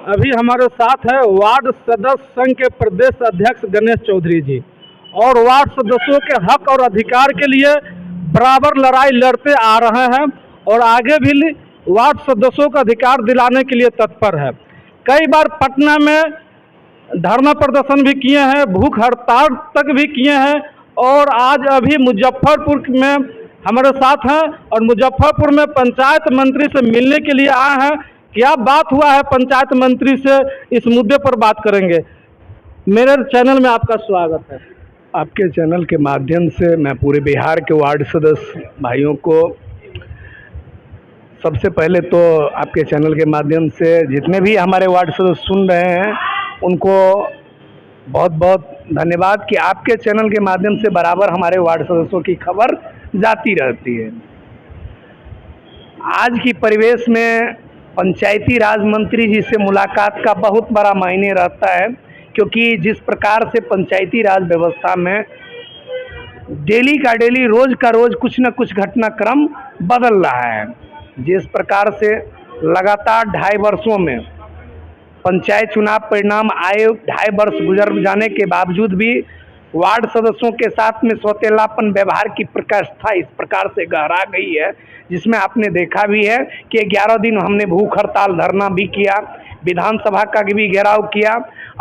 अभी हमारे साथ है वार्ड सदस्य संघ के प्रदेश अध्यक्ष गणेश चौधरी जी, और वार्ड सदस्यों के हक और अधिकार के लिए बराबर लड़ाई लड़ते आ रहे हैं और आगे भी वार्ड सदस्यों का अधिकार दिलाने के लिए तत्पर है। कई बार पटना में धरना प्रदर्शन भी किए हैं, भूख हड़ताल तक भी किए हैं, और आज अभी मुजफ्फरपुर में हमारे साथ हैं और मुजफ्फरपुर में पंचायत मंत्री से मिलने के लिए आए हैं। क्या बात हुआ है पंचायत मंत्री से, इस मुद्दे पर बात करेंगे। मेरे चैनल में आपका स्वागत है। आपके चैनल के माध्यम से मैं पूरे बिहार के वार्ड सदस्य भाइयों को सबसे पहले तो आपके चैनल के माध्यम से जितने भी हमारे वार्ड सदस्य सुन रहे हैं उनको बहुत बहुत धन्यवाद कि आपके चैनल के माध्यम से बराबर हमारे वार्ड सदस्यों की खबर जाती रहती है। आज की परिवेश में पंचायती राज मंत्री जी से मुलाकात का बहुत बड़ा मायने रहता है, क्योंकि जिस प्रकार से पंचायती राज व्यवस्था में डेली का डेली रोज का रोज कुछ न कुछ घटनाक्रम बदल रहा है, जिस प्रकार से लगातार 2.5 वर्षों में पंचायत चुनाव परिणाम आए, 2.5 वर्ष गुजर जाने के बावजूद भी वार्ड सदस्यों के साथ में सौतेलापन व्यवहार की प्रकाष्ठा इस प्रकार से गहरा गई है, जिसमें आपने देखा भी है कि 11 दिन हमने भूख हड़ताल धरना भी किया, विधानसभा का भी घेराव किया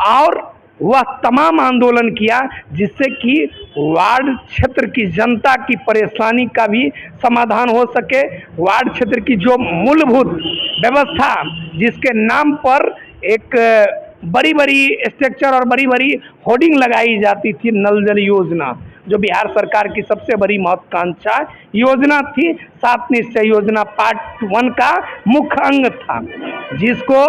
और वह तमाम आंदोलन किया, जिससे कि वार्ड क्षेत्र की जनता की परेशानी का भी समाधान हो सके। वार्ड क्षेत्र की जो मूलभूत व्यवस्था जिसके नाम पर एक बड़ी बड़ी स्ट्रक्चर और बड़ी बड़ी होर्डिंग लगाई जाती थी, नल जल योजना जो बिहार सरकार की सबसे बड़ी महत्वाकांक्षा योजना थी, 7 निश्चय योजना पार्ट 1 का मुख्य अंग था, जिसको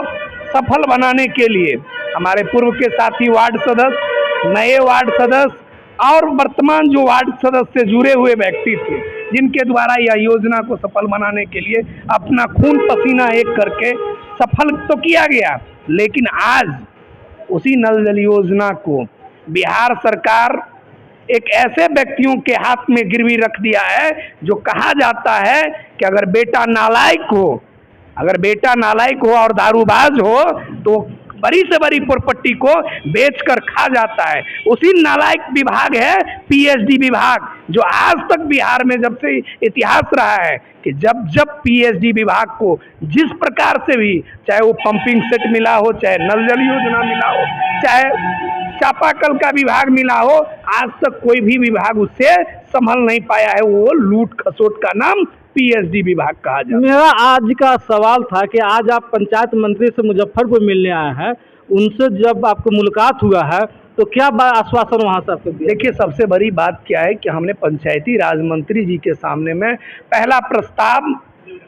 सफल बनाने के लिए हमारे पूर्व के साथी वार्ड सदस्य, नए वार्ड सदस्य और वर्तमान जो वार्ड सदस्य से जुड़े हुए व्यक्ति थे, जिनके द्वारा यह योजना को सफल बनाने के लिए अपना खून पसीना एक करके सफल तो किया गया। लेकिन आज उसी नल जल योजना को बिहार सरकार एक ऐसे व्यक्तियों के हाथ में गिरवी रख दिया है, जो कहा जाता है कि अगर बेटा नालायक हो और दारूबाज हो तो बड़ी से बड़ी प्रॉपर्टी को बेचकर खा जाता है। उसी नालायक विभाग है पीएचडी विभाग, जो आज तक बिहार में जब से इतिहास रहा है कि जब जब पीएचडी विभाग को जिस प्रकार से भी, चाहे वो पंपिंग सेट मिला हो, चाहे नल जल योजना मिला हो, चाहे चापाकल का विभाग मिला हो, आज तक कोई भी विभाग उससे संभल नहीं पाया है। वो लूट खसोट का नाम पीएचडी विभाग कहा जाता है। मेरा आज का सवाल था कि आज आप पंचायत मंत्री से मुजफ्फरपुर मिलने आए हैं, उनसे जब आपको मुलाकात हुआ है तो क्या आश्वासन वहाँ से आपको दिया? देखिए, सबसे बड़ी बात क्या है कि हमने पंचायती राज मंत्री जी के सामने में पहला प्रस्ताव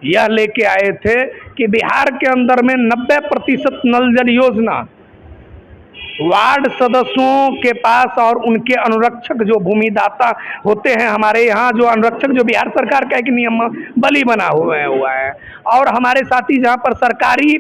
यह लेके आए थे कि बिहार के अंदर में 90% नल जल योजना वार्ड सदस्यों के पास और उनके अनुरक्षक जो भूमिदाता होते हैं, हमारे यहाँ जो अनुरक्षक जो बिहार सरकार का एक नियम बली बना हुआ है और हमारे साथी जहाँ पर सरकारी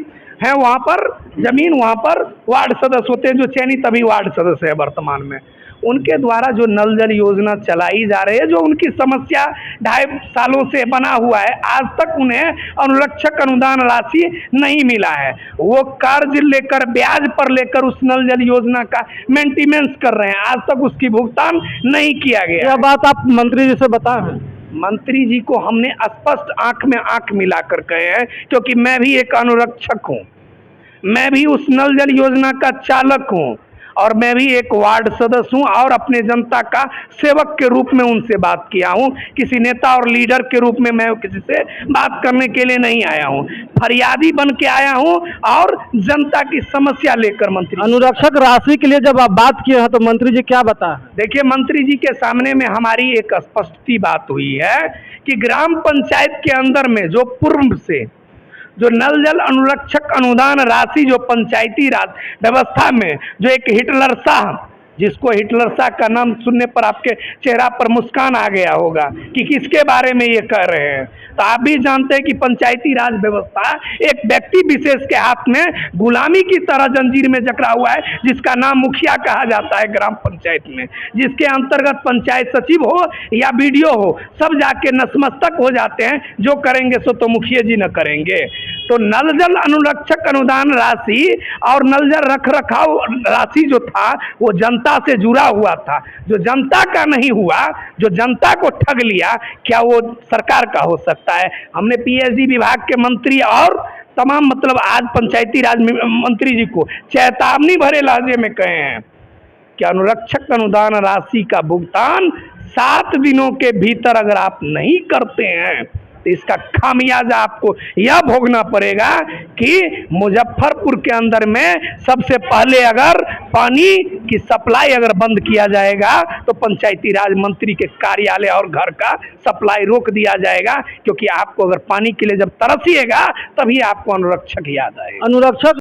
हैं वहाँ पर जमीन, वहाँ पर वार्ड सदस्य होते हैं जो चयनित अभी वार्ड सदस्य है वर्तमान में, उनके द्वारा जो नल जल योजना चलाई जा रही है, जो उनकी समस्या 2.5 सालों से बना हुआ है, आज तक उन्हें अनुरक्षक अनुदान राशि नहीं मिला है। वो कर्ज लेकर, ब्याज पर लेकर उस नल जल योजना का मेंटेनेंस कर रहे हैं, आज तक उसकी भुगतान नहीं किया गया। यह बात आप मंत्री जी से बताएं। मंत्री जी को हमने स्पष्ट आंख में आंख मिलाकर कहे हैं, क्योंकि मैं भी एक अनुरक्षक हूँ, मैं भी उस नल जल योजना का चालक हूँ और मैं भी एक वार्ड सदस्य हूँ और अपने जनता का सेवक के रूप में उनसे बात किया हूँ। किसी नेता और लीडर के रूप में मैं किसी से बात करने के लिए नहीं आया हूँ, फरियादी बन के आया हूँ और जनता की समस्या लेकर। मंत्री अनुरक्षक राशि के लिए जब आप बात किए हैं तो मंत्री जी क्या बताएं? देखिए, मंत्री जी के सामने में हमारी एक स्पष्ट बात हुई है कि ग्राम पंचायत के अंदर में जो पूर्व से जो नल जल अनुरक्षक अनुदान राशि जो पंचायती राज व्यवस्था में जो एक हिटलर शाह जिसको हिटलर शाह का नाम सुनने पर आपके चेहरा पर मुस्कान आ गया होगा कि किसके बारे में ये कह रहे हैं। तो आप भी जानते हैं कि पंचायती राज व्यवस्था एक व्यक्ति विशेष के हाथ में गुलामी की तरह जंजीर में जकड़ा हुआ है, जिसका नाम मुखिया कहा जाता है ग्राम पंचायत में, जिसके अंतर्गत पंचायत सचिव हो या बीडीओ हो, सब जाके नतमस्तक हो जाते हैं, जो करेंगे सो तो मुखिया जी न करेंगे। तो नल जल अनुरक्षक अनुदान राशि और नल जल रख रखाव राशि जो था वो जनता से जुड़ा हुआ था। जो जनता का नहीं हुआ, जो जनता को ठग लिया, क्या वो सरकार का हो सकता है? हमने पीएचडी विभाग के मंत्री और तमाम मतलब आज पंचायती राज मंत्री जी को चेतावनी भरे लहजे में कहे हैं कि अनुरक्षक अनुदान राशि का भुगतान 7 दिनों के भीतर अगर आप नहीं करते हैं तो इसका खामियाजा आपको यह भोगना पड़ेगा कि मुजफ्फरपुर के अंदर में सबसे पहले अगर पानी की सप्लाई अगर बंद किया जाएगा तो पंचायती राज मंत्री के कार्यालय और घर का सप्लाई रोक दिया जाएगा, क्योंकि आपको अगर पानी के लिए जब तरसिएगा तभी आपको अनुरक्षक याद आएगा। अनुरक्षक